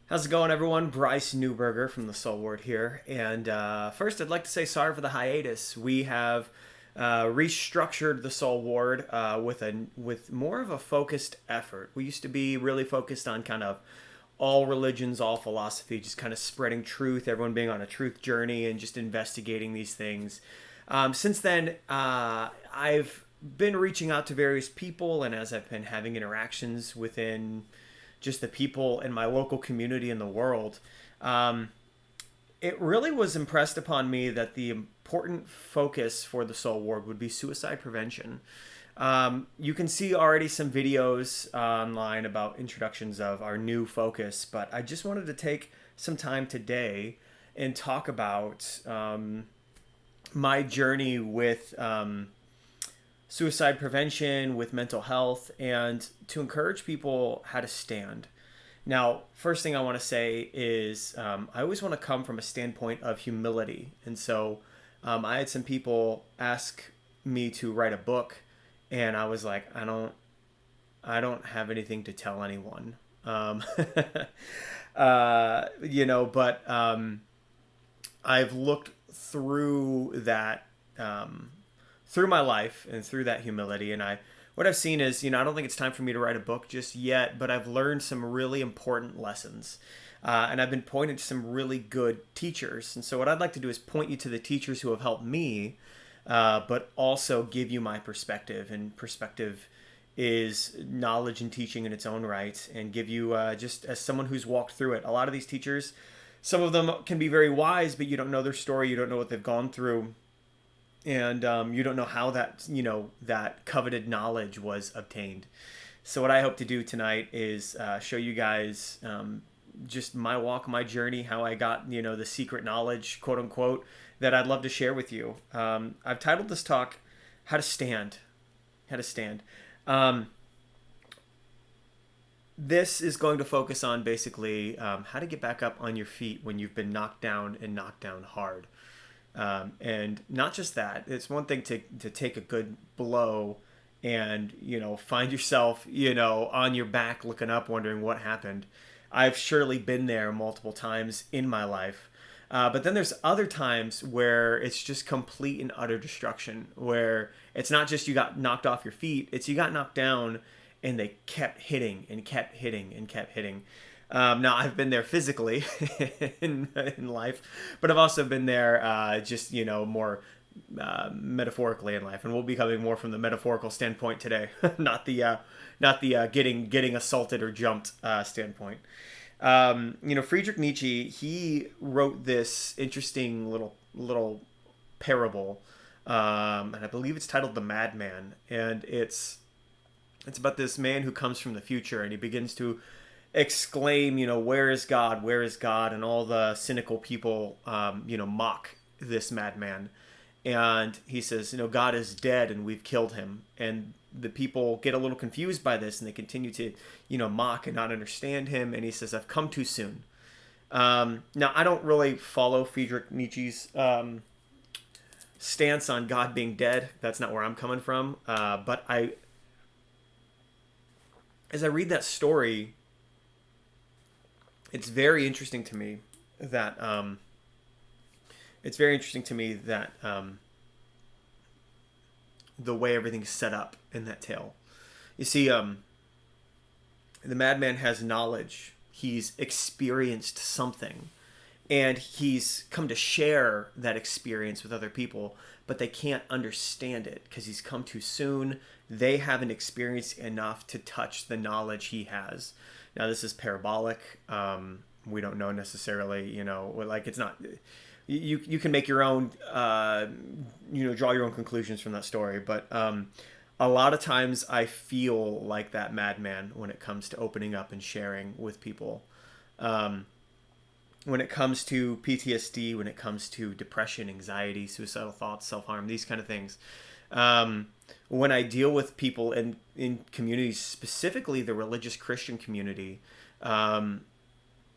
How's it going, everyone? Bryce Newberger from the Soul Word here. And first, I'd like to say sorry for the hiatus. We have restructured the Soul Ward with more of a focused effort. We used to be really focused on kind of all religions, all philosophy, just kind of spreading truth, everyone being on a truth journey and just investigating these things. Since then, I've been reaching out to various people, and as I've been having interactions within just the people in my local community in the world, um, it really was impressed upon me that the important focus for the Soul Ward would be suicide prevention. You can see already some videos online about introductions of our new focus, but I just wanted to take some time today and talk about my journey with suicide prevention, with mental health, and to encourage people how to stand. Now, first thing I want to say is I always want to come from a standpoint of humility. And so I had some people ask me to write a book, and I was like, I don't have anything to tell anyone. Um, but I've looked through that through my life and through that humility, and what I've seen is, I don't think it's time for me to write a book just yet, but I've learned some really important lessons. And I've been pointed to some really good teachers. And so what I'd like to do is point you to the teachers who have helped me, but also give you my perspective. And perspective is knowledge and teaching in its own right, and give you just as someone who's walked through it. A lot of these teachers, some of them can be very wise, but you don't know their story, you don't know what they've gone through, and you don't know how that coveted knowledge was obtained. So what I hope to do tonight is show you guys just my walk, my journey, how I got the secret knowledge, quote unquote, that I'd love to share with you. I've titled this talk "How to Stand." How to stand. Um, this is going to focus on basically how to get back up on your feet when you've been knocked down and knocked down hard. And not just that, it's one thing to take a good blow and, find yourself, on your back looking up wondering what happened. I've surely been there multiple times in my life. But then there's other times where it's just complete and utter destruction, where it's not just you got knocked off your feet, it's you got knocked down and they kept hitting and kept hitting and kept hitting. Now, I've been there physically in life, but I've also been there just, more metaphorically in life. And we'll be coming more from the metaphorical standpoint today, not the getting assaulted or jumped standpoint. Friedrich Nietzsche, he wrote this interesting little parable, and I believe it's titled "The Madman," and it's about this man who comes from the future, and he begins to exclaim, where is God? Where is God? And all the cynical people, mock this madman. And he says, God is dead and we've killed him. And the people get a little confused by this and they continue to, mock and not understand him. And he says, I've come too soon. Now, I don't really follow Friedrich Nietzsche's stance on God being dead. That's not where I'm coming from. But as I read that story, it's very interesting to me that the way everything's set up in that tale. You see, the madman has knowledge. He's experienced something, and he's come to share that experience with other people, but they can't understand it because he's come too soon. They haven't experienced enough to touch the knowledge he has. Now, this is parabolic. We don't know necessarily, like it's not. You can make your own, draw your own conclusions from that story. But a lot of times I feel like that madman when it comes to opening up and sharing with people. When it comes to PTSD, when it comes to depression, anxiety, suicidal thoughts, self-harm, these kind of things. When I deal with people in communities, specifically the religious Christian community,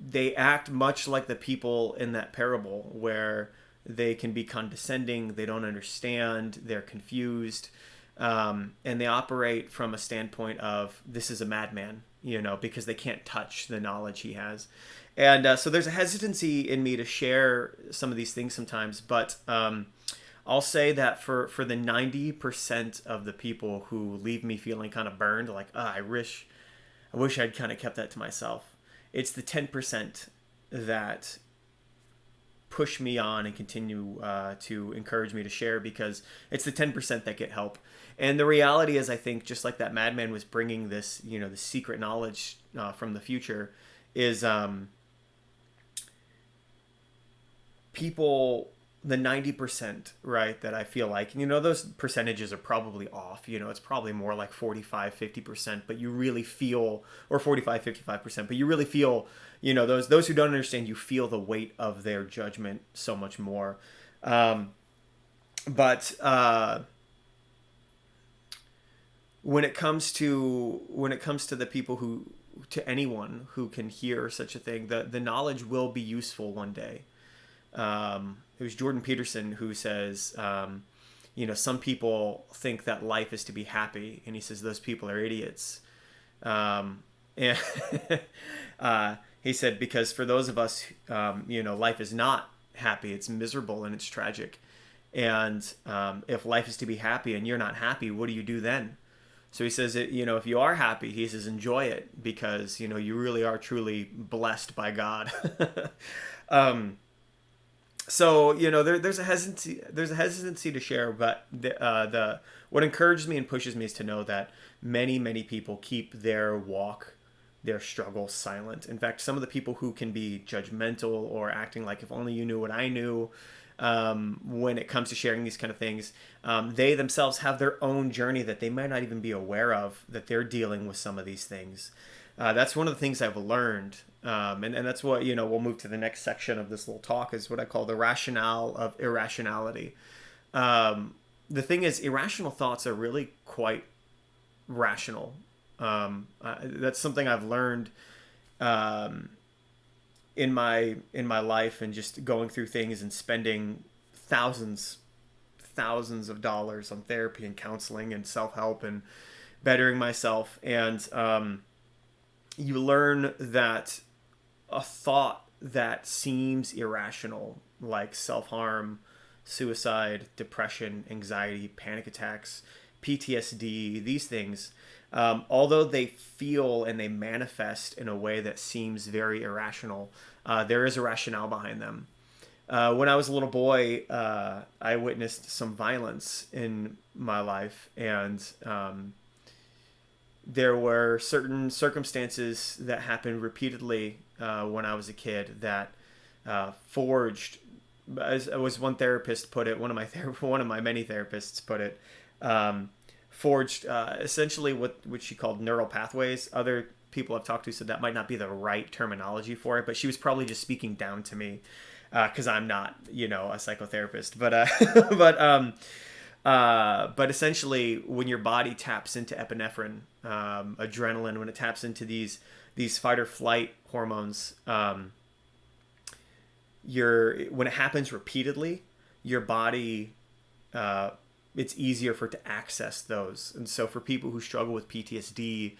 they act much like the people in that parable, where they can be condescending, they don't understand, they're confused, and they operate from a standpoint of, this is a madman. because they can't touch the knowledge he has. And so there's a hesitancy in me to share some of these things sometimes, but I'll say that for the 90% of the people who leave me feeling kind of burned, like, I wish I'd kind of kept that to myself. It's the 10% that push me on and continue to encourage me to share, because it's the 10% that get help. And the reality is, I think, just like that madman was bringing this, the secret knowledge from the future, is people, the 90%, right, that I feel like, those percentages are probably off. It's probably more like 45, 50%, but you really feel, or 45, 55%, but you really feel, those who don't understand, you feel the weight of their judgment so much more. But when it comes to the people to anyone who can hear such a thing, the knowledge will be useful one day. It was Jordan Peterson who says, some people think that life is to be happy, and he says those people are idiots. And he said, because for those of us, life is not happy, it's miserable and it's tragic. And if life is to be happy and you're not happy, what do you do then? So he says, if you are happy, he says, enjoy it, because, you really are truly blessed by God. So there's a hesitancy to share, but what encourages me and pushes me is to know that many people keep their struggle silent. In fact, some of the people who can be judgmental or acting like if only you knew what I knew, when it comes to sharing these kind of things, they themselves have their own journey that they might not even be aware of, that they're dealing with some of these things. That's one of the things I've learned. And that's what, we'll move to the next section of this little talk, is what I call the rationale of irrationality. The thing is, irrational thoughts are really quite rational. That's something I've learned in my life, and just going through things and spending thousands of dollars on therapy and counseling and self-help and bettering myself. And you learn that a thought that seems irrational, like self-harm, suicide, depression, anxiety, panic attacks, PTSD, these things, although they feel and they manifest in a way that seems very irrational, there is a rationale behind them. When I was a little boy, I witnessed some violence in my life, and there were certain circumstances that happened repeatedly when I was a kid that forged, as one therapist put it, one of my many therapists put it, forged essentially what she called neural pathways. Other people I've talked to said that might not be the right terminology for it, but she was probably just speaking down to me, because I'm not, a psychotherapist. But essentially, when your body taps into epinephrine, adrenaline, when it taps into these fight or flight hormones, when it happens repeatedly, your body, it's easier for it to access those. And so for people who struggle with PTSD,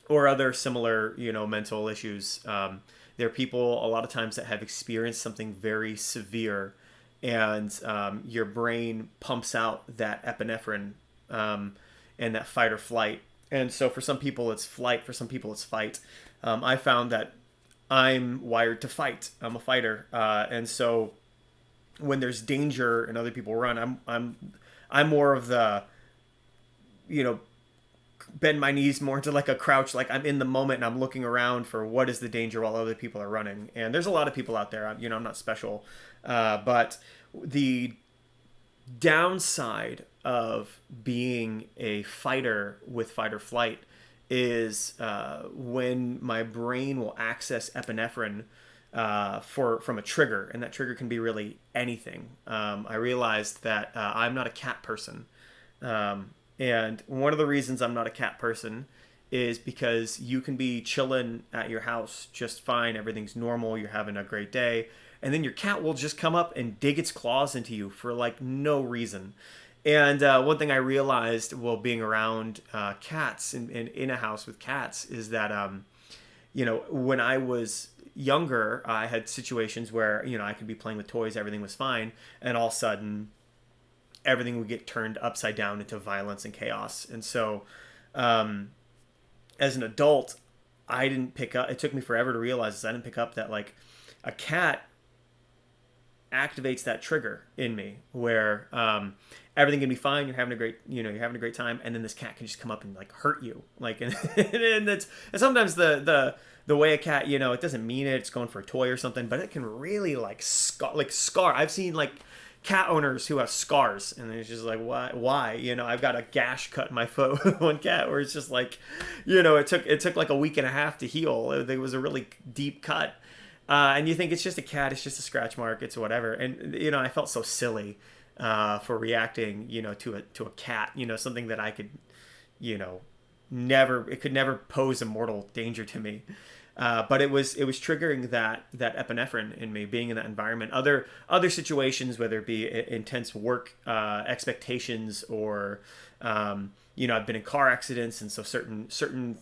or other similar, mental issues, there are people a lot of times that have experienced something very severe, and your brain pumps out that epinephrine, and that fight or flight. And so for some people it's flight, for some people it's fight. I found that I'm wired to fight. I'm a fighter, and so when there's danger and other people run, I'm more of the, bend my knees more into like a crouch, like I'm in the moment and I'm looking around for what is the danger while other people are running. And there's a lot of people out there. I'm not special, but the downside of being a fighter with fight or flight is when my brain will access epinephrine from a trigger, and that trigger can be really anything. I realized that I'm not a cat person. And one of the reasons I'm not a cat person is because you can be chilling at your house just fine, everything's normal, you're having a great day, and then your cat will just come up and dig its claws into you for like no reason. And one thing I realized while being around cats in a house with cats is that when I was younger, I had situations where I could be playing with toys, everything was fine, and all of a sudden everything would get turned upside down into violence and chaos. And so, as an adult, I didn't pick up. It took me forever to realize this. I didn't pick up that like a cat activates that trigger in me where everything can be fine. You're having a great time, and then this cat can just come up and like hurt you. Like, and sometimes the way a cat, it doesn't mean it. It's going for a toy or something, but it can really like scar. I've seen like cat owners who have scars, and it's just like, why? I've got a gash cut in my foot with one cat where it's just like, it took like a week and a half to heal. It was a really deep cut. And you think it's just a cat, it's just a scratch mark, it's whatever. And, I felt so silly for reacting, to a cat, something that I could, it could never pose a mortal danger to me. But it was triggering that epinephrine in me, being in that environment. Other situations, whether it be intense work expectations or, I've been in car accidents. And so certain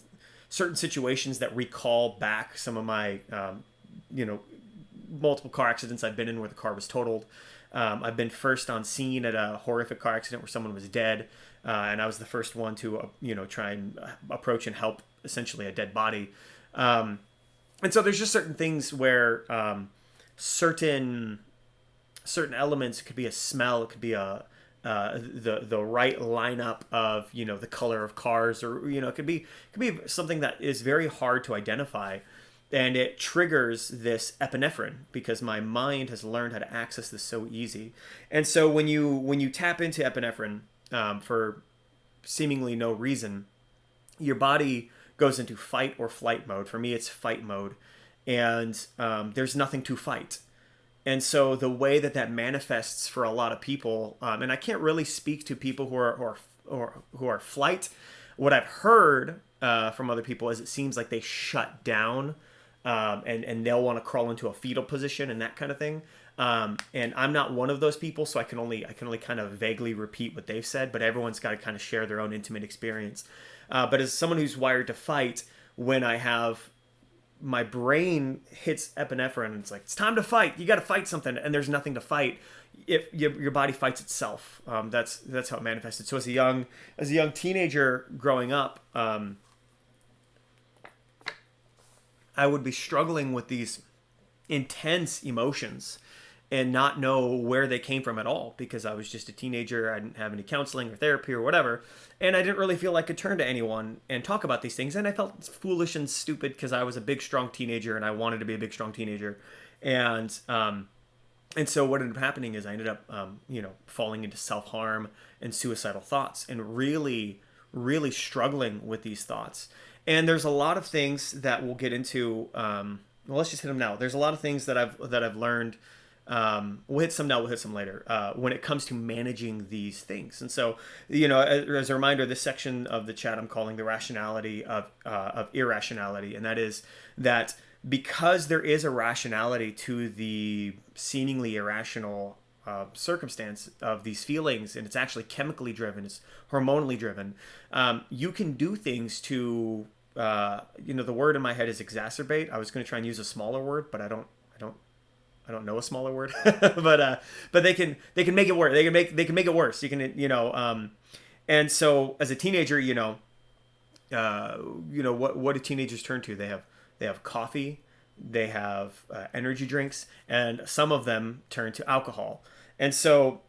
situations that recall back some of my, multiple car accidents I've been in where the car was totaled. I've been first on scene at a horrific car accident where someone was dead. And I was the first one to, try and approach and help essentially a dead body. And so there's just certain things where certain elements, it could be a smell, it could be the right lineup of, the color of cars, or, it could be something that is very hard to identify. And it triggers this epinephrine because my mind has learned how to access this so easy. And so when you tap into epinephrine for seemingly no reason, your body goes into fight or flight mode. For me, it's fight mode. And there's nothing to fight. And so the way that manifests for a lot of people, and I can't really speak to people who are flight. What I've heard from other people is it seems like they shut down. And they'll want to crawl into a fetal position and that kind of thing. And I'm not one of those people, so I can only kind of vaguely repeat what they've said, but everyone's got to kind of share their own intimate experience. But as someone who's wired to fight, when I have my brain hits epinephrine, it's like, it's time to fight. You got to fight something, and there's nothing to fight. If your body fights itself, that's how it manifested. So as a young teenager growing up, I would be struggling with these intense emotions and not know where they came from at all because I was just a teenager. I didn't have any counseling or therapy or whatever. And I didn't really feel I could turn to anyone and talk about these things. And I felt foolish and stupid because I was a big, strong teenager and I wanted to be a big, strong teenager. And so what ended up happening is I ended up, falling into self-harm and suicidal thoughts and really, really struggling with these thoughts. And there's a lot of things that we'll get into. Well, let's just hit them now. There's a lot of things that I've learned. We'll hit some now. We'll hit some later. When it comes to managing these things, and so as a reminder, this section of the chat I'm calling the rationality of irrationality, and that is that because there is a rationality to the seemingly irrational circumstance of these feelings, and it's actually chemically driven, it's hormonally driven. You can do things to, the word in my head is exacerbate. I was going to try and use a smaller word, but I don't know a smaller word. but they can make it worse. They can make it worse. You can, and so as a teenager, what do teenagers turn to? They have coffee, they have energy drinks, and some of them turn to alcohol. And so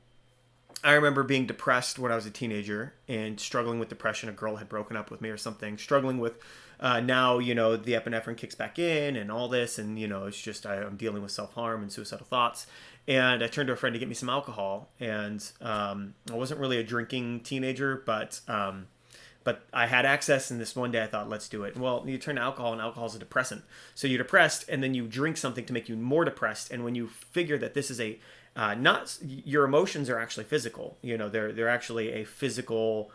I remember being depressed when I was a teenager and struggling with depression. A girl had broken up with me or something, struggling with now, the epinephrine kicks back in and all this. And, it's just I'm dealing with self-harm and suicidal thoughts. And I turned to a friend to get me some alcohol. And I wasn't really a drinking teenager, but I had access. And this one day I thought, let's do it. Well, you turn to alcohol, and alcohol is a depressant. So you're depressed, and then you drink something to make you more depressed. And when you figure that this is not your emotions are actually physical, they're actually a physical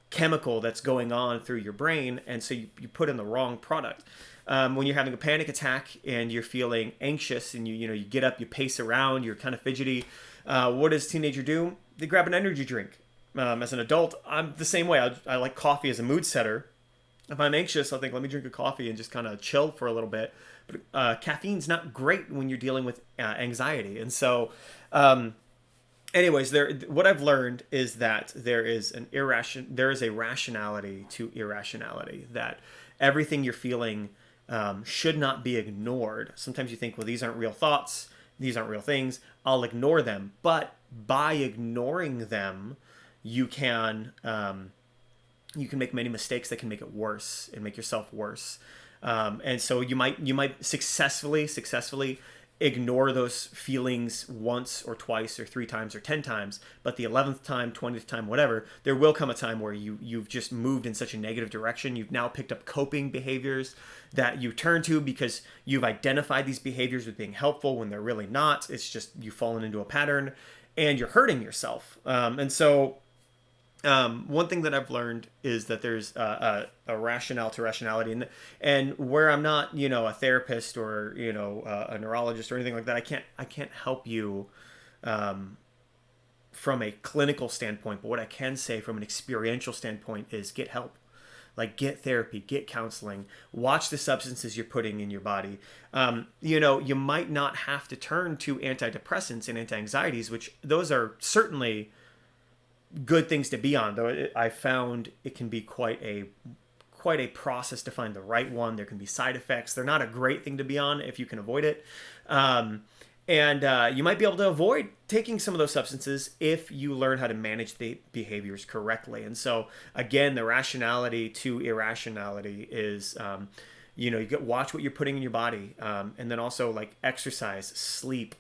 chemical that's going on through your brain. And so you put in the wrong product. When you're having a panic attack and you're feeling anxious and you get up, you pace around, you're kind of fidgety. What does a teenager do? They grab an energy drink. as an adult, I'm the same way. I like coffee as a mood setter. If I'm anxious, I'll think, let me drink a coffee and just kind of chill for a little bit. But caffeine's not great when you're dealing with anxiety. And so, anyways, what I've learned is that there is a rationality to irrationality. That everything you're feeling should not be ignored. Sometimes you think, well, these aren't real thoughts, these aren't real things, I'll ignore them. But by ignoring them, you can make many mistakes that can make it worse and make yourself worse. And so you might successfully ignore those feelings once or twice or 3 times or 10 times, but the 11th time, 20th time, whatever, there will come a time where you've just moved in such a negative direction. You've now picked up coping behaviors that you turn to because you've identified these behaviors as being helpful when they're really not. It's just you've fallen into a pattern and you're hurting yourself. And so one thing that I've learned is that there's a rationale to rationality, and where I'm not, a therapist or a neurologist or anything like that, I can't help you from a clinical standpoint. But what I can say from an experiential standpoint is get help. Like, get therapy, get counseling, watch the substances you're putting in your body. You might not have to turn to antidepressants and anti-anxieties, which those are certainly good things to be on, though I found it can be quite a process to find the right one. There can be side effects. They're not a great thing to be on if you can avoid it. And you might be able to avoid taking some of those substances if you learn how to manage the behaviors correctly. And so, again, the rationality to irrationality is, watch what you're putting in your body. And then also, like, exercise, sleep,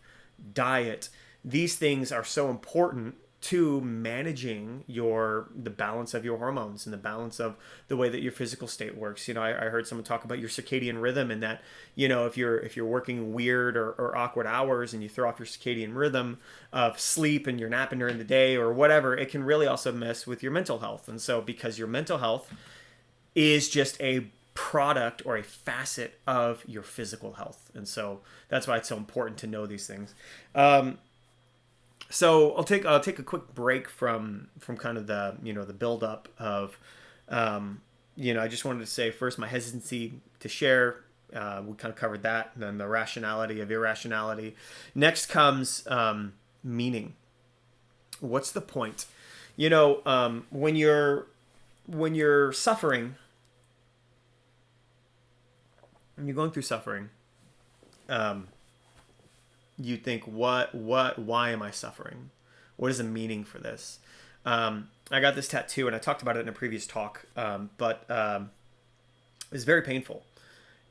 diet. These things are so important to managing the balance of your hormones and the balance of the way that your physical state works. I heard someone talk about your circadian rhythm, and that, if you're working weird or awkward hours and you throw off your circadian rhythm of sleep and you're napping during the day or whatever, it can really also mess with your mental health. And so, because your mental health is just a product or a facet of your physical health. And so that's why it's so important to know these things. So I'll take a quick break from kind of the build up of, I just wanted to say first my hesitancy to share. We kind of covered that, and then the rationality of irrationality. Next comes meaning. What's the point? When you're suffering, when you're going through suffering, you think, why am I suffering? What is the meaning for this? I got this tattoo, and I talked about it in a previous talk, but it's very painful.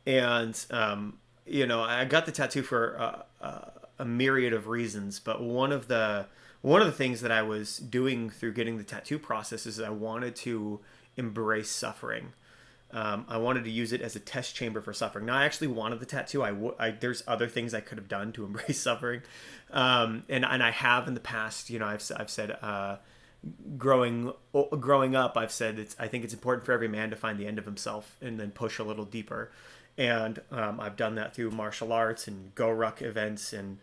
And, I got the tattoo for a myriad of reasons, but one of the things that I was doing through getting the tattoo process is I wanted to embrace suffering. I wanted to use it as a test chamber for suffering. Now, I actually wanted the tattoo. There's other things I could have done to embrace suffering, and I have in the past. I've said, growing up, I've said I think it's important for every man to find the end of himself and then push a little deeper. And I've done that through martial arts and go-ruck events and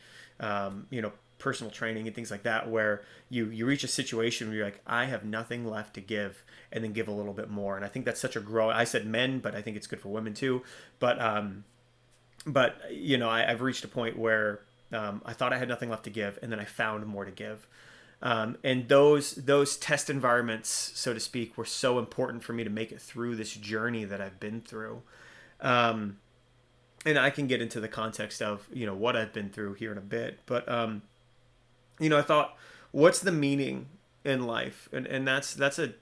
personal training and things like that, where you reach a situation where you're like, I have nothing left to give, and then give a little bit more. And I think that's such a I said men, but I think it's good for women too. But I've reached a point where I thought I had nothing left to give, and then I found more to give. And those test environments, so to speak, were so important for me to make it through this journey that I've been through. And I can get into the context of, what I've been through here in a bit, but, I thought, what's the meaning in life? And that's a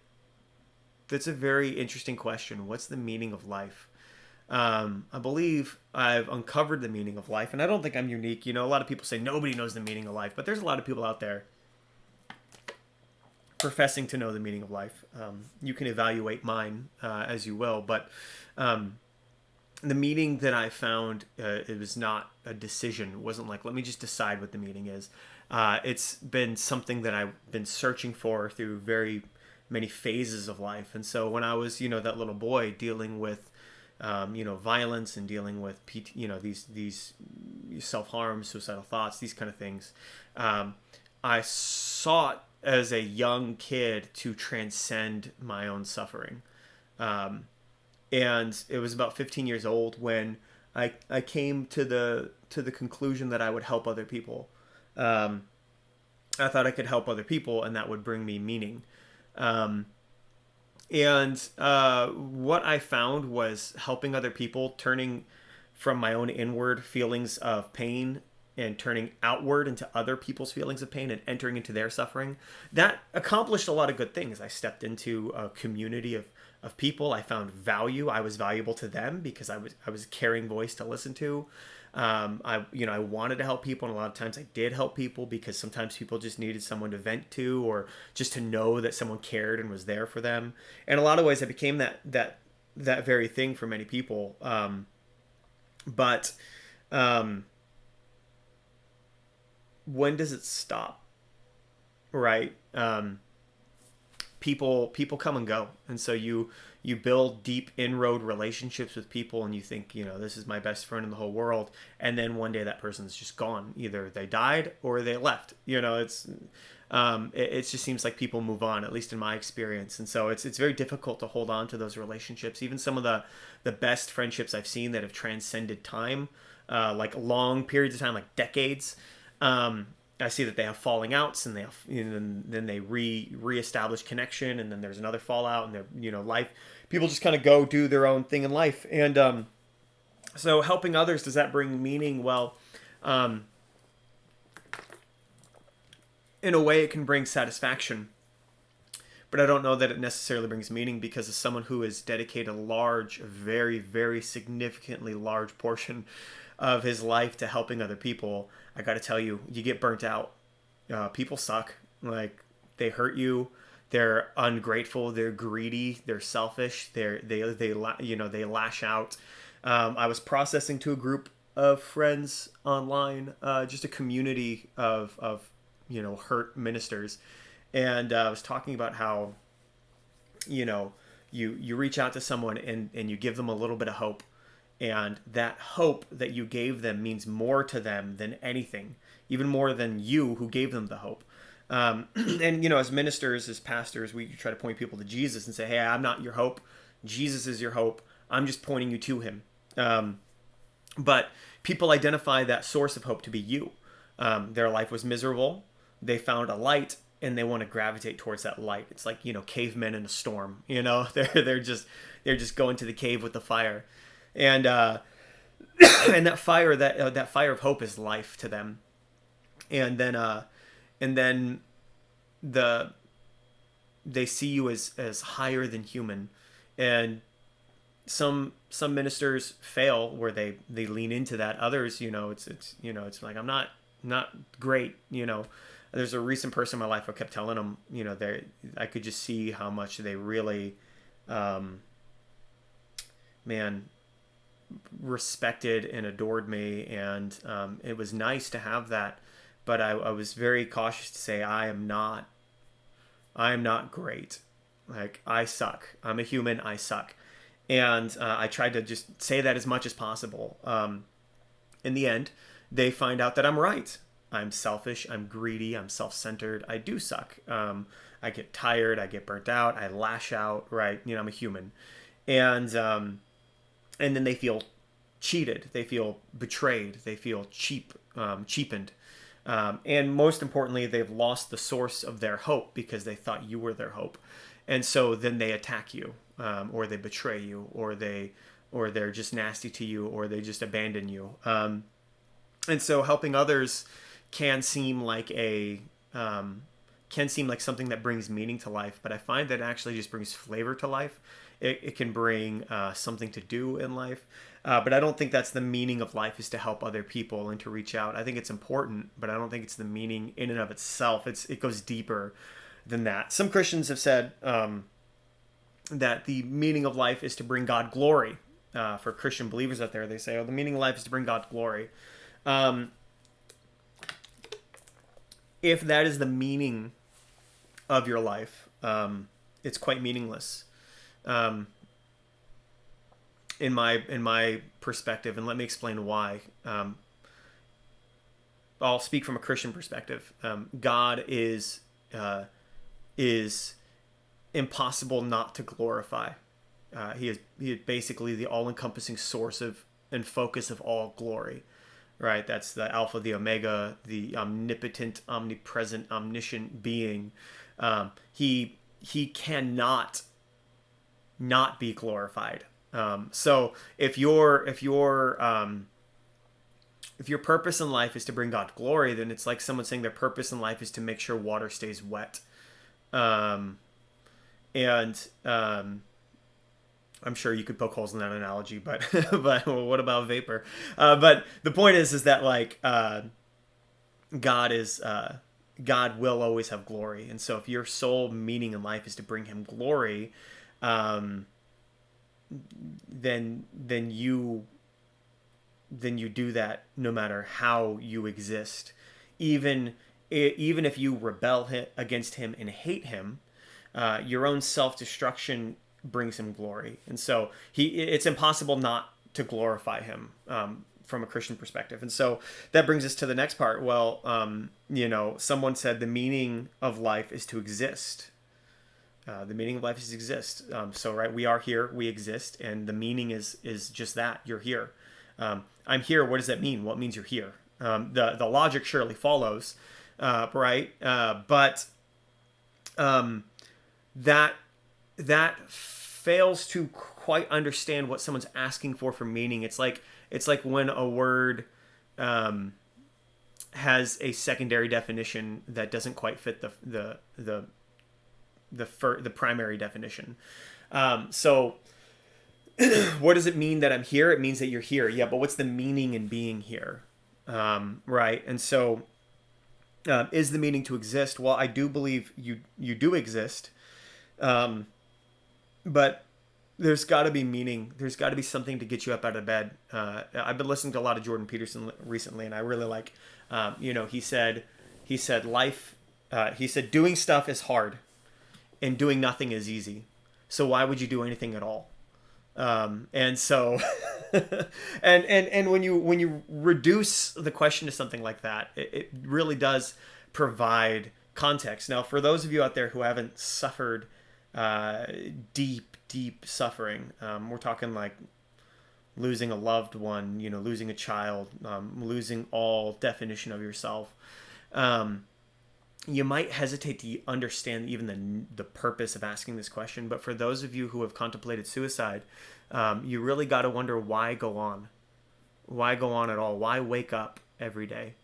very interesting question. What's the meaning of life? I believe I've uncovered the meaning of life, and I don't think I'm unique. A lot of people say nobody knows the meaning of life, but there's a lot of people out there professing to know the meaning of life. You can evaluate mine as you will, but the meaning that I found, it was not a decision. It wasn't like, let me just decide what the meaning is. It's been something that I've been searching for through very many phases of life. And so when I was, that little boy dealing with, violence and dealing with, these self-harm, suicidal thoughts, these kind of things, I sought as a young kid to transcend my own suffering. And it was about 15 years old when I came to the conclusion that I would help other people. I thought I could help other people, and that would bring me meaning. And what I found was helping other people, turning from my own inward feelings of pain and turning outward into other people's feelings of pain and entering into their suffering. That accomplished a lot of good things. I stepped into a community of people. I found value. I was valuable to them because I was a caring voice to listen to. I wanted to help people, and a lot of times I did help people because sometimes people just needed someone to vent to, or just to know that someone cared and was there for them. In a lot of ways, I became that very thing for many people. But when does it stop? Right? People come and go, and so you build deep inroad relationships with people, and you think, this is my best friend in the whole world, and then one day that person's just gone. Either they died or they left. It just seems like people move on, at least in my experience, and so it's very difficult to hold on to those relationships. Even some of the best friendships I've seen that have transcended time, like long periods of time, like decades. I see that they have falling outs, and then they reestablish connection, and then there's another fallout, and their life. People just kind of go do their own thing in life, and so helping others, does that bring meaning? Well, in a way, it can bring satisfaction, but I don't know that it necessarily brings meaning, because as someone who has dedicated a large, very, very significantly large portion of his life to helping other people, I got to tell you, you get burnt out. People suck. Like, they hurt you. They're ungrateful. They're greedy. They're selfish. They lash out. I was processing to a group of friends online, just a community of hurt ministers, and I was talking about how you reach out to someone and you give them a little bit of hope. And that hope that you gave them means more to them than anything, even more than you who gave them the hope. And, as ministers, as pastors, we try to point people to Jesus and say, hey, I'm not your hope. Jesus is your hope. I'm just pointing you to him. But people identify that source of hope to be you. Their life was miserable. They found a light, and they want to gravitate towards that light. It's like, cavemen in a storm. They're just going to the cave with the fire. And and that fire of hope is life to them. And then they see you as higher than human. And some ministers fail where they lean into that. Others, it's like, I'm not great. There's a recent person in my life, I kept telling them, I could just see how much they really respected and adored me, and it was nice to have that, but I was very cautious to say I am not great. Like, I suck. I'm a human. I suck. And I tried to just say that as much as possible. In the end, they find out that I'm right. I'm selfish. I'm greedy. I'm self-centered. I do suck. I get tired. I get burnt out. I lash out. Right? I'm a human, and then they feel cheated. They feel betrayed. They feel cheapened. And most importantly, they've lost the source of their hope because they thought you were their hope. And so then they attack you, or they betray you, or they're just nasty to you, or they just abandon you. And so helping others can seem like something that brings meaning to life, but I find that it actually just brings flavor to life. It can bring something to do in life, but I don't think that's the meaning of life, is to help other people and to reach out. I think it's important, but I don't think it's the meaning in and of itself. It goes deeper than that. Some Christians have said that the meaning of life is to bring God glory. For Christian believers out there, they say, the meaning of life is to bring God glory. If that is the meaning of your life, it's quite meaningless. In my perspective, and let me explain why. I'll speak from a Christian perspective. God is is impossible not to glorify. He is basically the all-encompassing source of and focus of all glory, right? That's the Alpha, the Omega, the omnipotent, omnipresent, omniscient being. He cannot not be glorified. So if your purpose in life is to bring God glory, then it's like someone saying their purpose in life is to make sure water stays wet. I'm sure you could poke holes in that analogy, but but well, what about vapor? But the point is that like God will always have glory, and so if your sole meaning in life is to bring Him glory, then you do that no matter how you exist, even if you rebel against Him and hate Him. Your own self-destruction brings Him glory, and so it's impossible not to glorify Him from a Christian perspective. And so that brings us to the next part. Well, someone said the meaning of life is to exist. The meaning of life is to exist. So right, we are here, we exist, and the meaning is just that. You're here. I'm here. What does that mean? What means you're here? The logic surely follows, right? But that fails to quite understand what someone's asking for meaning. It's like when a word has a secondary definition that doesn't quite fit the primary definition. So what does it mean that I'm here? It means that you're here. Yeah, but what's the meaning in being here? Right. And so is the meaning to exist? Well, I do believe you do exist. But there's got to be meaning. There's got to be something to get you up out of bed. I've been listening to a lot of Jordan Peterson recently, and I really like, he said life, he said doing stuff is hard and doing nothing is easy. So why would you do anything at all? And so, and when you reduce the question to something like that, it really does provide context. Now, for those of you out there who haven't suffered deep suffering, we're talking like losing a loved one, losing a child, losing all definition of yourself. You might hesitate to understand even the purpose of asking this question. But for those of you who have contemplated suicide, you really got to wonder, why go on? Why go on at all? Why wake up every day?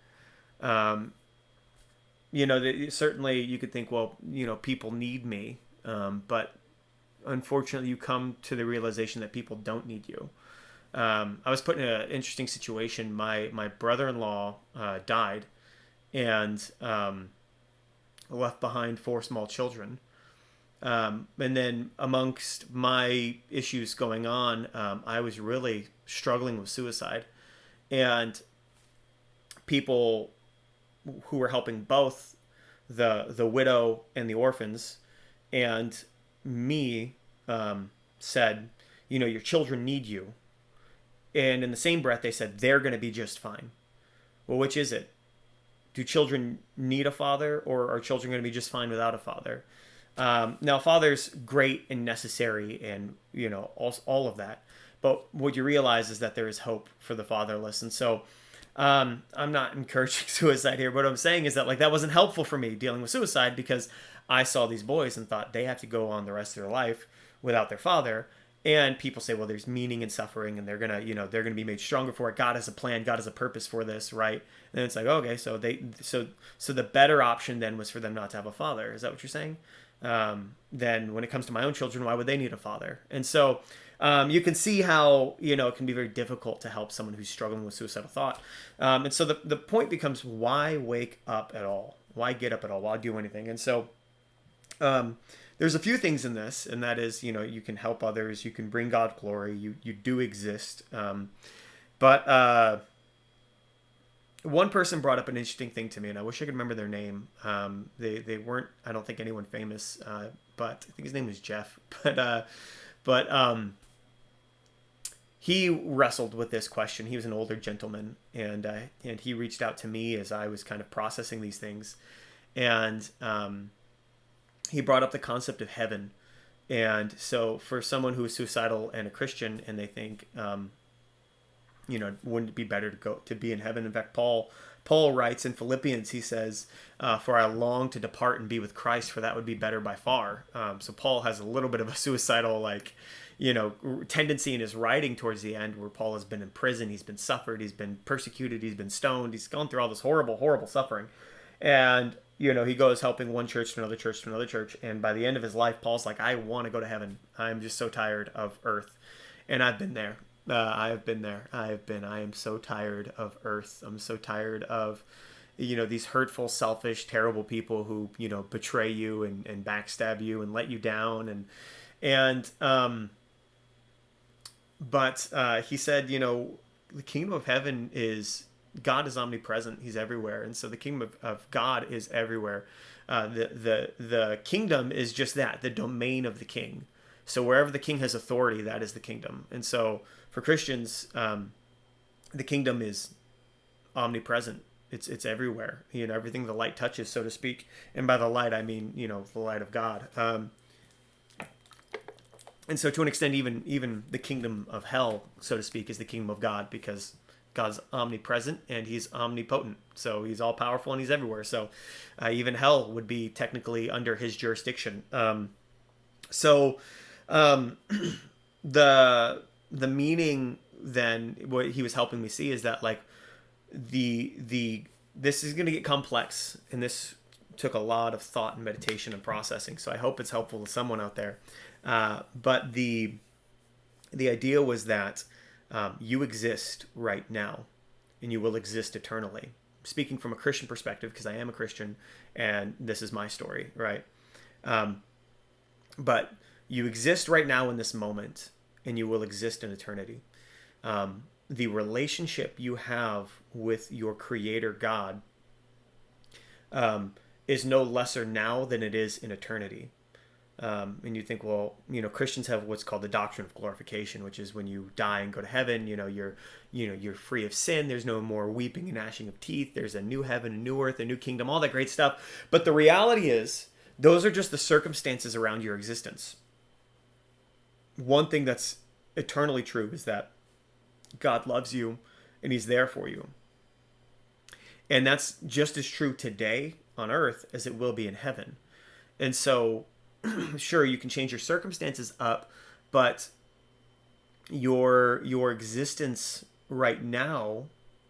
Certainly you could think, well, people need me. But unfortunately, you come to the realization that people don't need you. I was put in an interesting situation. My brother-in-law died, and left behind 4 small children. And then amongst my issues going on, I was really struggling with suicide. And people who were helping both the widow and the orphans and me said, your children need you. And in the same breath, they said, they're going to be just fine. Well, which is it? Do children need a father, or are children going to be just fine without a father? Now, father's great and necessary, and all of that. But what you realize is that there is hope for the fatherless. And so I'm not encouraging suicide here. But what I'm saying is that that wasn't helpful for me dealing with suicide, because I saw these boys and thought they have to go on the rest of their life without their father. And people say, well, there's meaning in suffering, and they're gonna be made stronger for it. God has a plan. God has a purpose for this, right? And it's like, okay, so the better option then was for them not to have a father. Is that what you're saying? Then when it comes to my own children, why would they need a father? And so you can see how it can be very difficult to help someone who's struggling with suicidal thought. And so the point becomes, why wake up at all? Why get up at all? Why do anything? And so there's a few things in this, and that is, you can help others, you can bring God glory, you do exist. But one person brought up an interesting thing to me, and I wish I could remember their name. They weren't, I don't think, anyone famous, but I think his name was Jeff. But he wrestled with this question. He was an older gentleman, and he reached out to me as I was kind of processing these things. And he brought up the concept of heaven. And so for someone who is suicidal and a Christian, and they think, wouldn't it be better to be in heaven? In fact, Paul writes in Philippians, he says, for I long to depart and be with Christ, for that would be better by far. So Paul has a little bit of a suicidal, tendency in his writing towards the end, where Paul has been in prison, he's been suffered, he's been persecuted, he's been stoned, he's gone through all this horrible, horrible suffering. And, he goes helping one church to another church to another church. And by the end of his life, Paul's like, I want to go to heaven. I'm just so tired of earth. And I've been there. I am so tired of earth. I'm so tired of, these hurtful, selfish, terrible people who, betray you and backstab you and let you down. But he said, the kingdom of heaven is, God is omnipresent. He's everywhere. And so the kingdom of God is everywhere. The kingdom is just that, the domain of the king. So wherever the king has authority, that is the kingdom. And so for Christians, the kingdom is omnipresent. It's everywhere. Everything the light touches, so to speak. And by the light, I mean, the light of God. And so to an extent, even the kingdom of hell, so to speak, is the kingdom of God, because God's omnipresent and he's omnipotent. So he's all powerful and he's everywhere. So even hell would be technically under his jurisdiction. The meaning then, what he was helping me see is that this is going to get complex, and this took a lot of thought and meditation and processing. So I hope it's helpful to someone out there. But the idea was that you exist right now, and you will exist eternally. Speaking from a Christian perspective, because I am a Christian, and this is my story, right? But you exist right now in this moment, and you will exist in eternity. The relationship you have with your Creator God is no lesser now than it is in eternity. And you think, well, Christians have what's called the Doctrine of Glorification, which is when you die and go to heaven, you're free of sin. There's no more weeping and gnashing of teeth. There's a new heaven, a new earth, a new kingdom, all that great stuff. But the reality is, those are just the circumstances around your existence. One thing that's eternally true is that God loves you and he's there for you. And that's just as true today on earth as it will be in heaven. And so, sure, you can change your circumstances up, but your existence right now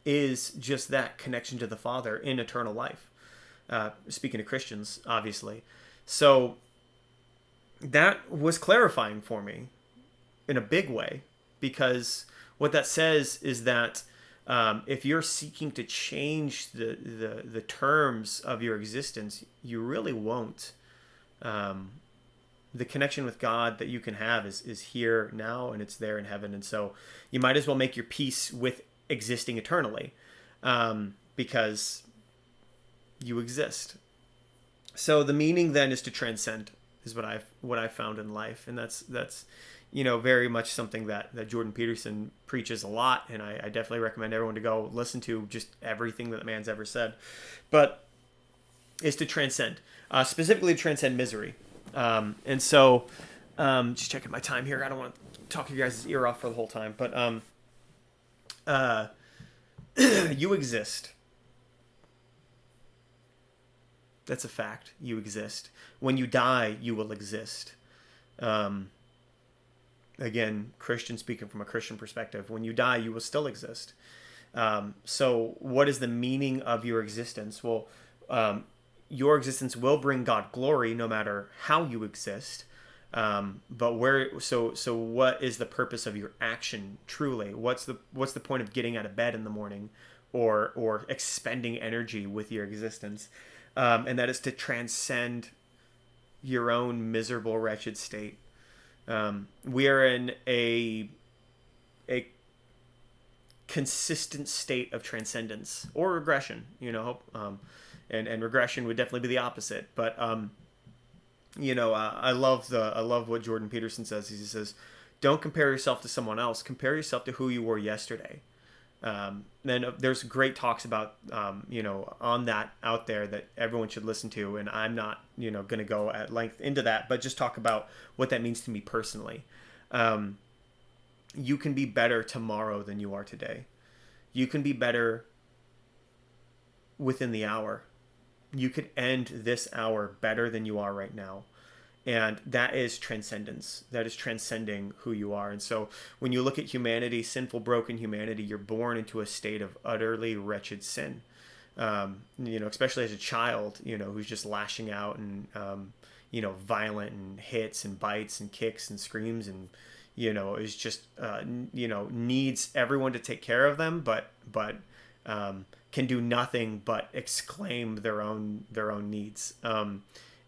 is just that connection to the Father in eternal life. Speaking to Christians, obviously. So that was clarifying for me in a big way, because what that says is that if you're seeking to change the terms of your existence, you really won't. The connection with God that you can have is here now, and it's there in heaven. And so you might as well make your peace with existing eternally, because you exist. So the meaning then is to transcend, is what I've found in life. And that's very much something that Jordan Peterson preaches a lot. And I definitely recommend everyone to go listen to just everything that the man's ever said. But is to transcend, specifically to transcend misery. And so, just checking my time here. I don't want to talk your guys' ear off for the whole time, but, you exist. That's a fact. You exist. When you die, you will exist. Again, Christian speaking from a Christian perspective, when you die, you will still exist. So what is the meaning of your existence? Well, your existence will bring God glory no matter how you exist. But so what is the purpose of your action truly? What's the point of getting out of bed in the morning or expending energy with your existence? And that is to transcend your own miserable, wretched state. We are in a consistent state of transcendence or regression, and regression would definitely be the opposite. But I love what Jordan Peterson says. He says, "Don't compare yourself to someone else. Compare yourself to who you were yesterday." Then there's great talks about, on that out there that everyone should listen to. And I'm not, going to go at length into that, but just talk about what that means to me personally. You can be better tomorrow than you are today. You can be better within the hour. You could end this hour better than you are right now. And that is transcendence. That is transcending who you are. And so when you look at humanity, sinful, broken humanity, you're born into a state of utterly wretched sin. Especially as a child, who's just lashing out and, violent and hits and bites and kicks and screams and, is just, needs everyone to take care of them, but can do nothing but exclaim their own needs.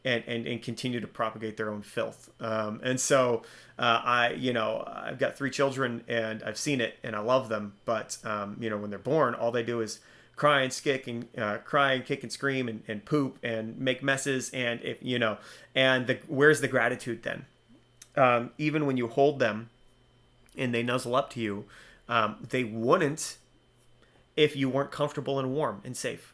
And continue to propagate their own filth. And so I've got 3 children and I've seen it and I love them. But, when they're born, all they do is cry and kick and scream and poop and make messes. And where's the gratitude then? Even when you hold them and they nuzzle up to you, they wouldn't if you weren't comfortable and warm and safe.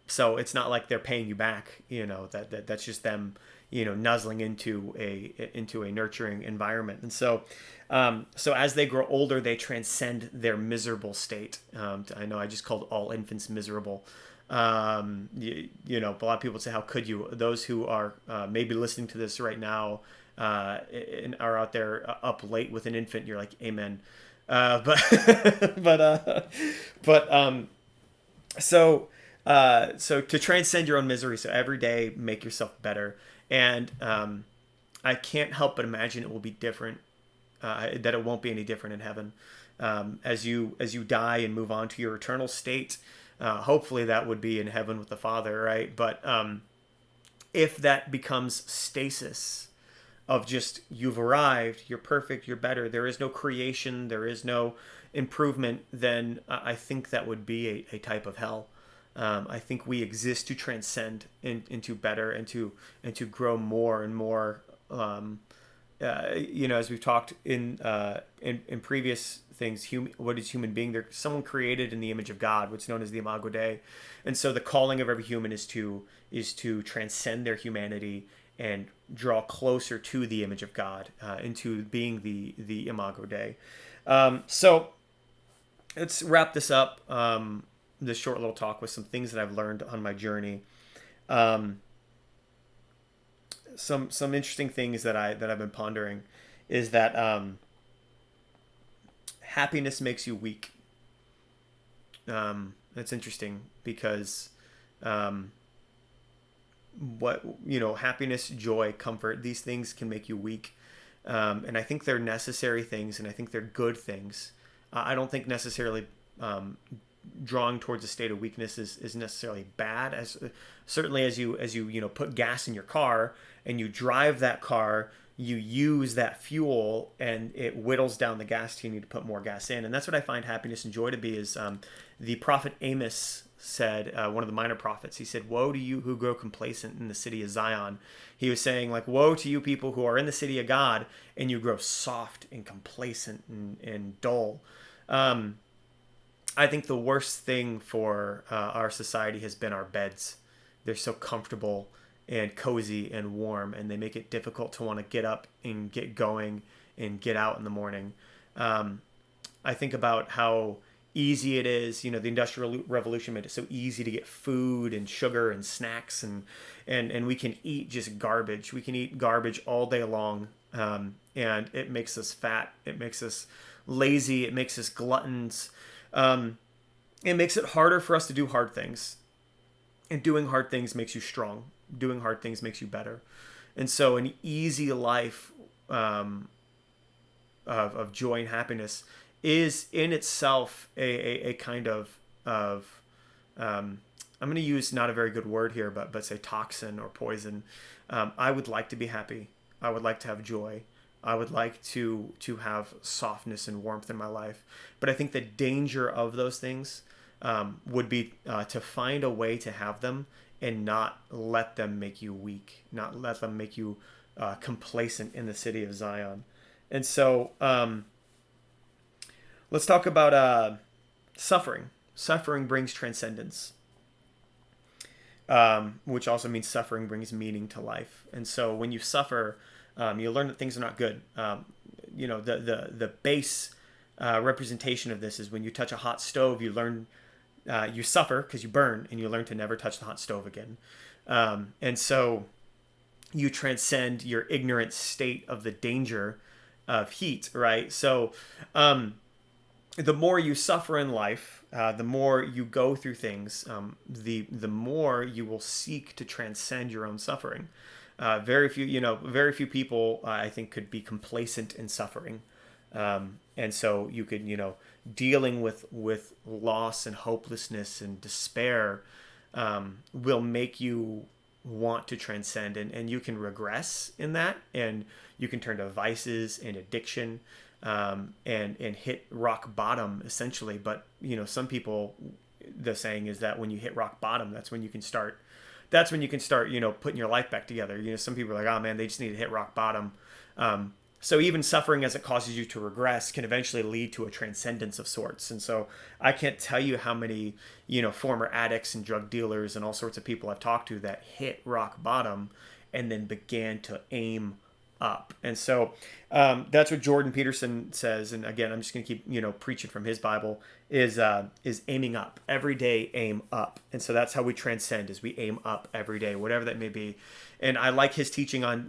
So it's not like they're paying you back, that's just them, nuzzling into a nurturing environment. And so as they grow older, they transcend their miserable state. I know I just called all infants miserable. A lot of people say, how could you? Those who are maybe listening to this right now and are out there up late with an infant, you're like, amen. So to transcend your own misery, so every day make yourself better. And I can't help but imagine it will be different, that it won't be any different in heaven. As you die and move on to your eternal state, hopefully that would be in heaven with the Father, right? But if that becomes stasis of just you've arrived, you're perfect, you're better, there is no creation, there is no improvement, then I think that would be a type of hell. I think we exist to transcend into better and to grow more and more. As we've talked in previous things, what is human being? They're someone created in the image of God, what's known as the Imago Dei, and so the calling of every human is to transcend their humanity and draw closer to the image of God, into being the Imago Dei. So let's wrap this up. This short little talk with some things that I've learned on my journey. Some interesting things that I've been pondering is that happiness makes you weak. That's interesting because happiness, joy, comfort, these things can make you weak. And I think they're necessary things, and I think they're good things. I don't think necessarily drawing towards a state of weakness is necessarily bad. As certainly as you put gas in your car and you drive that car, you use that fuel and it whittles down the gas till you need to put more gas in. And that's what I find happiness and joy to be. Is the prophet Amos said, one of the minor prophets, he said, "Woe to you who grow complacent in the city of Zion." He was saying, like, woe to you people who are in the city of God and you grow soft and complacent and dull. I think the worst thing for our society has been our beds. They're so comfortable and cozy and warm, and they make it difficult to want to get up and get going and get out in the morning. I think about how easy it is. The Industrial Revolution made it so easy to get food and sugar and snacks, and we can eat just garbage. We can eat garbage all day long, and it makes us fat. It makes us lazy. It makes us gluttons. It makes it harder for us to do hard things, and doing hard things makes you strong. Doing hard things makes you better. And so an easy life of joy and happiness is in itself a kind of I'm going to use not a very good word here, but say toxin or poison. I would like to be happy. I would like to have joy. I would like to have softness and warmth in my life. But I think the danger of those things would be to find a way to have them and not let them make you weak, not let them make you complacent in the city of Zion. And so let's talk about suffering. Suffering brings transcendence, which also means suffering brings meaning to life. And so when you suffer, you learn that things are not good. The base representation of this is when you touch a hot stove, you learn you suffer because you burn, and you learn to never touch the hot stove again. And so you transcend your ignorant state of the danger of heat, right? So the more you suffer in life, the more you go through things, the more you will seek to transcend your own suffering. Very few people, I think, could be complacent in suffering. And so you could, dealing with loss and hopelessness and despair will make you want to transcend, and you can regress in that, and you can turn to vices and addiction, and hit rock bottom essentially. But some people, the saying is that when you hit rock bottom, that's when you can start putting your life back together. Some people are like, oh man, they just need to hit rock bottom. So even suffering as it causes you to regress can eventually lead to a transcendence of sorts. And so I can't tell you how many, former addicts and drug dealers and all sorts of people I've talked to that hit rock bottom and then began to aim up. And so that's what Jordan Peterson says. And again, I'm just going to keep, preaching from his Bible is aiming up. Every day, aim up. And so that's how we transcend, is we aim up every day, whatever that may be. And I like his teaching on,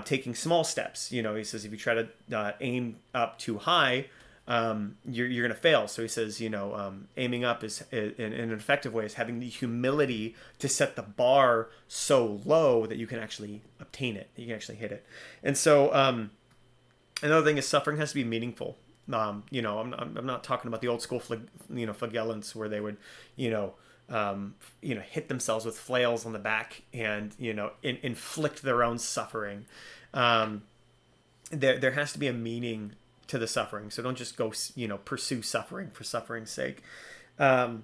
taking small steps. He says if you try to aim up too high, you're going to fail. So he says, aiming up is in an effective way is having the humility to set the bar so low that you can actually obtain it, you can actually hit it. And so another thing is suffering has to be meaningful. I'm not talking about the old school flagellants where they would hit themselves with flails on the back and inflict their own suffering. There has to be a meaning to the suffering. So don't just go pursue suffering for suffering's sake. I've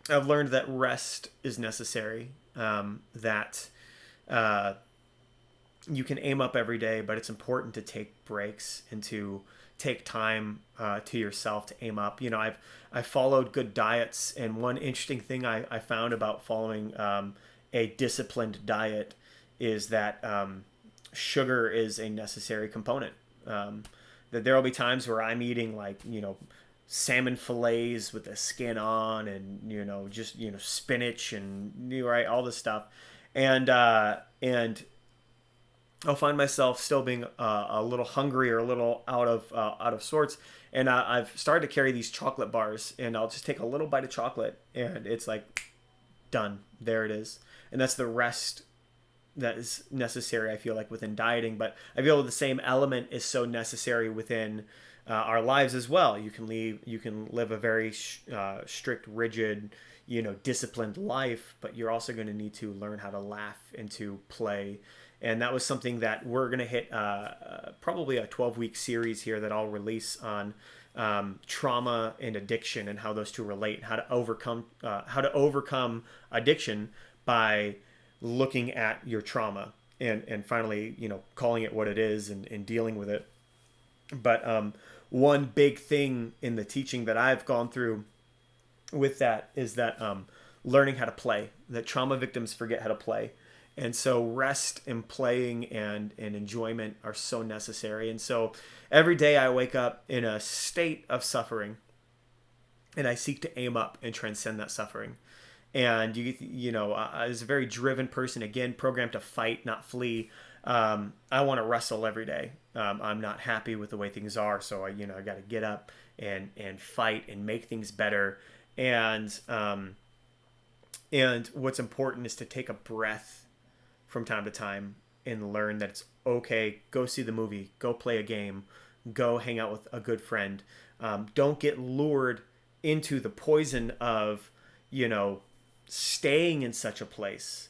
learned that rest is necessary. That you can aim up every day, but it's important to take breaks and to take time to yourself to aim up. I've followed good diets, and one interesting thing I found about following a disciplined diet is that sugar is a necessary component. That there will be times where I'm eating salmon fillets with the skin on, and just spinach and right, all this stuff, and I'll find myself still being a little hungry or a little out of sorts, and I've started to carry these chocolate bars, and I'll just take a little bite of chocolate, and it's like done. There it is, and that's the rest that is necessary, I feel like, within dieting. But I feel the same element is so necessary within our lives as well. You can live a very strict, rigid, disciplined life, but you're also going to need to learn how to laugh and to play. And that was something that we're going to hit probably a 12-week series here that I'll release on trauma and addiction and how those two relate, and how to overcome addiction by looking at your trauma and finally, calling it what it is and dealing with it. But one big thing in the teaching that I've gone through with that is that learning how to play, that trauma victims forget how to play. And so rest and playing and enjoyment are so necessary. And so every day I wake up in a state of suffering, and I seek to aim up and transcend that suffering. And as a very driven person, again, programmed to fight, not flee, I want to wrestle every day. I'm not happy with the way things are, so I got to get up and fight and make things better. And what's important is to take a breath from time to time and learn that it's okay. Go see the movie, go play a game, go hang out with a good friend. Don't get lured into the poison of, staying in such a place.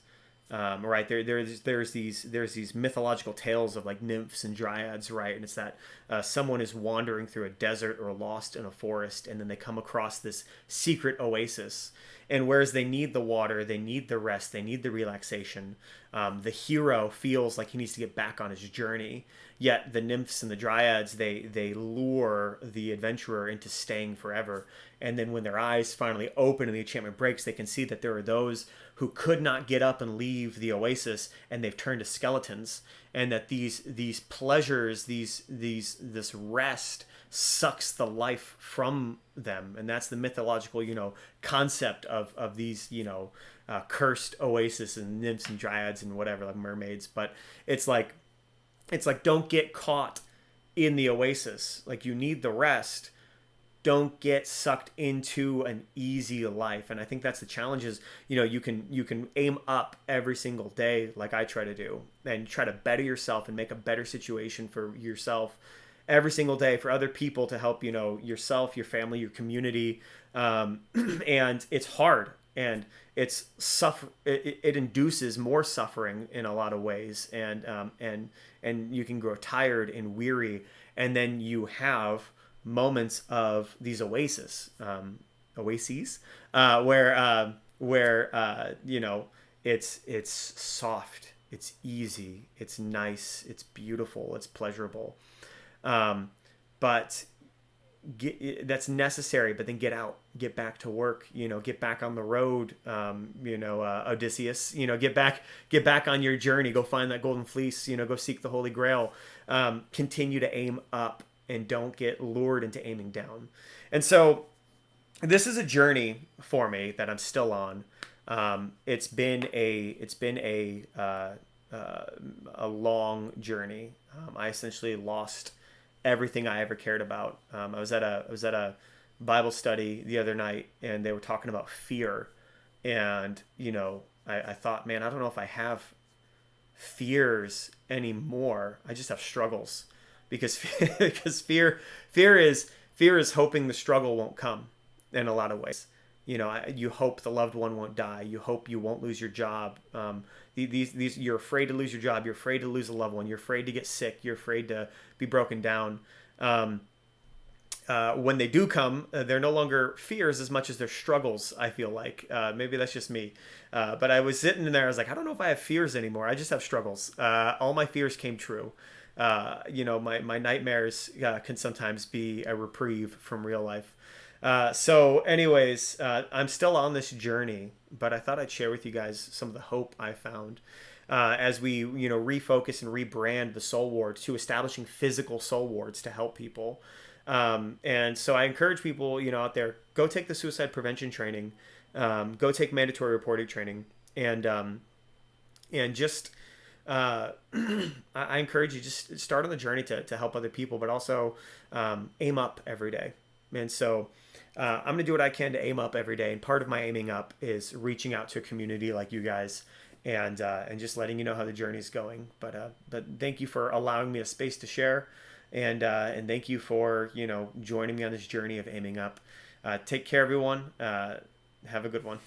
Right, there's these mythological tales of like nymphs and dryads, right? And it's that someone is wandering through a desert or lost in a forest, and then they come across this secret oasis. And whereas they need the water, they need the rest, they need the relaxation, the hero feels like he needs to get back on his journey. Yet the nymphs and the dryads, they lure the adventurer into staying forever. And then when their eyes finally open and the enchantment breaks, they can see that there are those who could not get up and leave the oasis, and they've turned to skeletons, and that these pleasures, this rest sucks the life from them. And that's the mythological, concept of these, cursed oasis and nymphs and dryads and whatever, like mermaids. But it's like don't get caught in the oasis. Like, you need the rest. Don't get sucked into an easy life. And I think that's the challenge is, you can aim up every single day, like I try to do, and try to better yourself and make a better situation for yourself every single day, for other people, to help, yourself, your family, your community. And it's hard, and it induces more suffering in a lot of ways. And you can grow tired and weary. And then you have moments of these oases, where it's soft, it's easy, it's nice, it's beautiful, it's pleasurable, but that's necessary. But then get out, get back to work, get back on the road, Odysseus, get back on your journey, go find that golden fleece, go seek the Holy Grail, continue to aim up, and don't get lured into aiming down. And so this is a journey for me that I'm still on. It's been a long journey. I essentially lost everything I ever cared about. I was at a Bible study the other night, and they were talking about fear. And I thought, man, I don't know if I have fears anymore. I just have struggles. Because fear is hoping the struggle won't come in a lot of ways. You hope the loved one won't die. You hope you won't lose your job. You're afraid to lose your job. You're afraid to lose a loved one. You're afraid to get sick. You're afraid to be broken down. When they do come, they're no longer fears as much as they're struggles, I feel like. Maybe that's just me. But I was sitting there, I was like, I don't know if I have fears anymore. I just have struggles. All my fears came true. My nightmares can sometimes be a reprieve from real life. So anyways, I'm still on this journey, but I thought I'd share with you guys some of the hope I found as we, refocus and rebrand the soul wards to establishing physical soul wards to help people. And so I encourage people, out there, go take the suicide prevention training, go take mandatory reporting training, and just, I encourage you, just start on the journey to help other people, but also aim up every day. And so I'm going to do what I can to aim up every day. And part of my aiming up is reaching out to a community like you guys, and just letting you know how the journey is going. But thank you for allowing me a space to share. And thank you for, joining me on this journey of aiming up. Take care, everyone. Have a good one.